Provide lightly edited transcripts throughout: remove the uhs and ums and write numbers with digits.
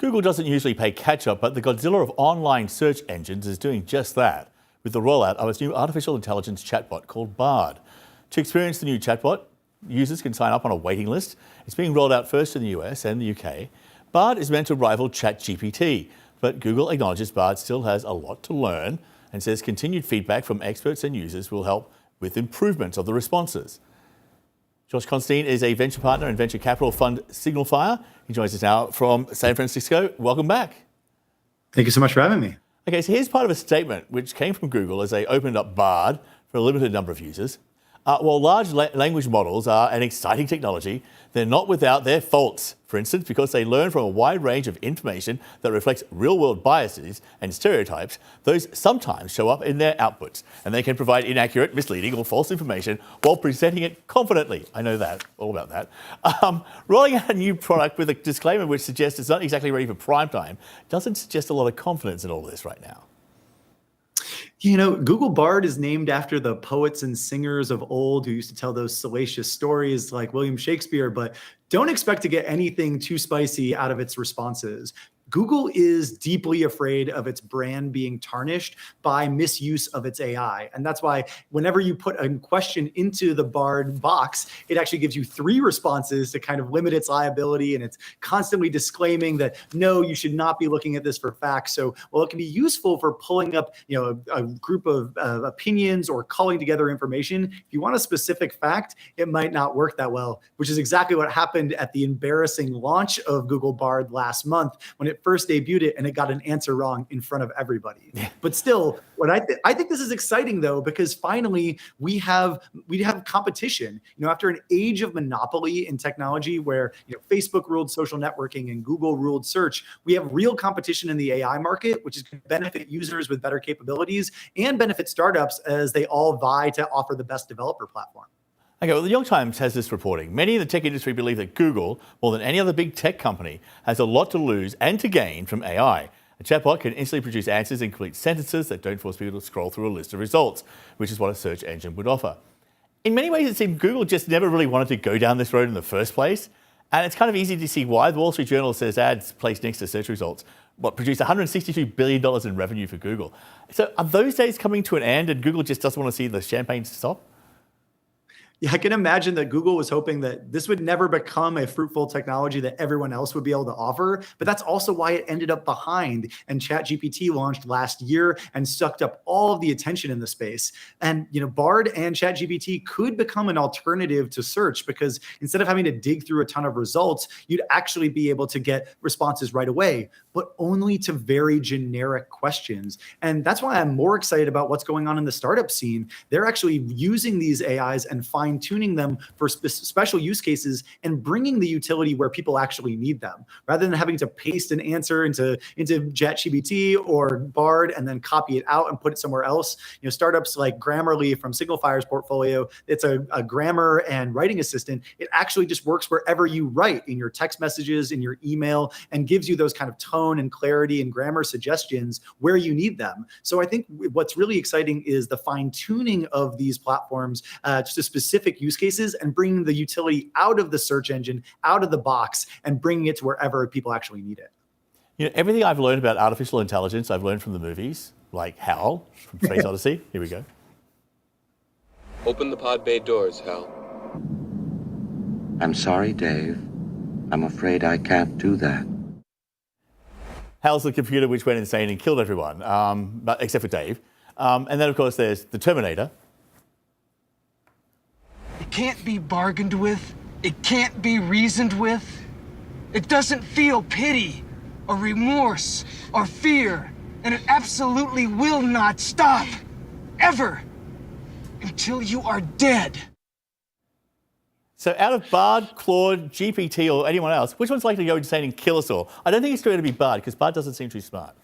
Google doesn't usually play catch-up, but the Godzilla of online search engines is doing just that with the rollout of its new artificial intelligence chatbot called Bard. To experience the new chatbot, users can sign up on a waiting list. It's being rolled out first in the US and the UK. Bard is meant to rival ChatGPT, but Google acknowledges Bard still has a lot to learn and says continued feedback from experts and users will help with improvements of the responses. Josh Constantine is a venture partner and venture capital fund Signalfire. He joins us now from San Francisco. Welcome back. Thank you so much for having me. Okay, so here's part of a statement which came from Google as they opened up Bard for a limited number of users. While large language models are an exciting technology, they're not without their faults. For instance, because they learn from a wide range of information that reflects real-world biases and stereotypes, those sometimes show up in their outputs, and they can provide inaccurate, misleading, or false information while presenting it confidently. I know that, all about that. Rolling out a new product with a disclaimer which suggests it's not exactly ready for prime time doesn't suggest a lot of confidence in all this right now. You know, Google Bard is named after the poets and singers of old who used to tell those salacious stories like William Shakespeare, but don't expect to get anything too spicy out of its responses. Google is deeply afraid of its brand being tarnished by misuse of its AI. And that's why whenever you put a question into the Bard box, it actually gives you 3 responses to kind of limit its liability. And it's constantly disclaiming that, no, you should not be looking at this for facts. So while it can be useful for pulling up, a group of opinions or culling together information, if you want a specific fact, it might not work that well, which is exactly what happened at the embarrassing launch of Google Bard last month when it first debuted it and it got an answer wrong in front of everybody. But still, what I think this is exciting though, because finally we have competition. After an age of monopoly in technology where Facebook ruled social networking and Google ruled search, we have real competition in the AI market, which is going to benefit users with better capabilities and benefit startups as they all vie to offer the best developer platform. Okay, well, the New York Times has this reporting. Many in the tech industry believe that Google, more than any other big tech company, has a lot to lose and to gain from AI. A chatbot can instantly produce answers in complete sentences that don't force people to scroll through a list of results, which is what a search engine would offer. In many ways, it seems Google just never really wanted to go down this road in the first place. And it's kind of easy to see why the Wall Street Journal says ads placed next to search results produced $162 billion in revenue for Google. So are those days coming to an end and Google just doesn't want to see the champagne stop? Yeah, I can imagine that Google was hoping that this would never become a fruitful technology that everyone else would be able to offer. But that's also why it ended up behind. And ChatGPT launched last year and sucked up all of the attention in the space. And Bard and ChatGPT could become an alternative to search because instead of having to dig through a ton of results, you'd actually be able to get responses right away, but only to very generic questions. And that's why I'm more excited about what's going on in the startup scene. They're actually using these AIs and fine-tuning them for special use cases and bringing the utility where people actually need them, rather than having to paste an answer into ChatGPT or Bard and then copy it out and put it somewhere else. Startups like Grammarly from Signalfire's portfolio, it's a grammar and writing assistant. It actually just works wherever you write, in your text messages, in your email, and gives you those kind of tone and clarity and grammar suggestions where you need them. So I think what's really exciting is the fine-tuning of these platforms to specific use cases and bringing the utility out of the search engine, out of the box, and bringing it to wherever people actually need it. Everything I've learned about artificial intelligence, I've learned from the movies, like Hal from Space Odyssey. Here we go. Open the pod bay doors, Hal. I'm sorry, Dave. I'm afraid I can't do that. Hal's the computer which went insane and killed everyone, but except for Dave. And then, of course, there's the Terminator. It can't be bargained with. It can't be reasoned with. It doesn't feel pity or remorse or fear. And it absolutely will not stop. Ever. Until you are dead. So out of Bard, Claude, GPT, or anyone else, which one's likely to go insane and kill us all? I don't think it's going to be Bard, because Bard doesn't seem too smart.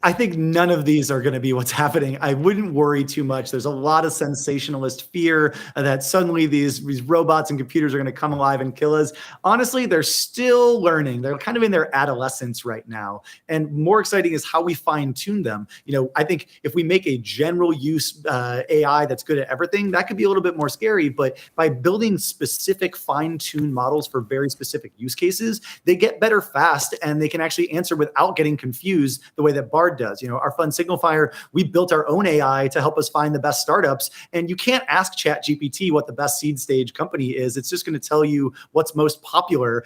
I think none of these are going to be what's happening. I wouldn't worry too much. There's a lot of sensationalist fear that suddenly these robots and computers are going to come alive and kill us. Honestly, they're still learning. They're kind of in their adolescence right now. And more exciting is how we fine tune them. I think if we make a general use AI that's good at everything, that could be a little bit more scary. But by building specific fine tuned models for very specific use cases, they get better fast and they can actually answer without getting confused the way that Bard does. Our fund Signalfire, we built our own AI to help us find the best startups. And you can't ask ChatGPT what the best seed stage company is. It's just going to tell you what's most popular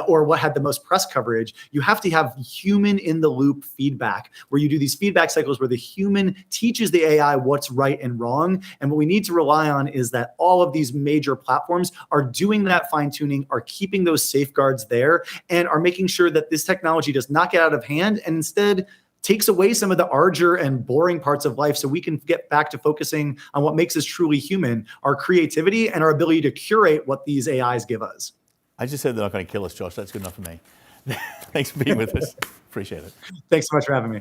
or what had the most press coverage. You have to have human in the loop feedback where you do these feedback cycles where the human teaches the AI what's right and wrong. And what we need to rely on is that all of these major platforms are doing that fine tuning, are keeping those safeguards there, and are making sure that this technology does not get out of hand and instead takes away some of the arduous and boring parts of life so we can get back to focusing on what makes us truly human, our creativity and our ability to curate what these AIs give us. I just said they're not going to kill us, Josh. That's good enough for me. Thanks for being with us. Appreciate it. Thanks so much for having me.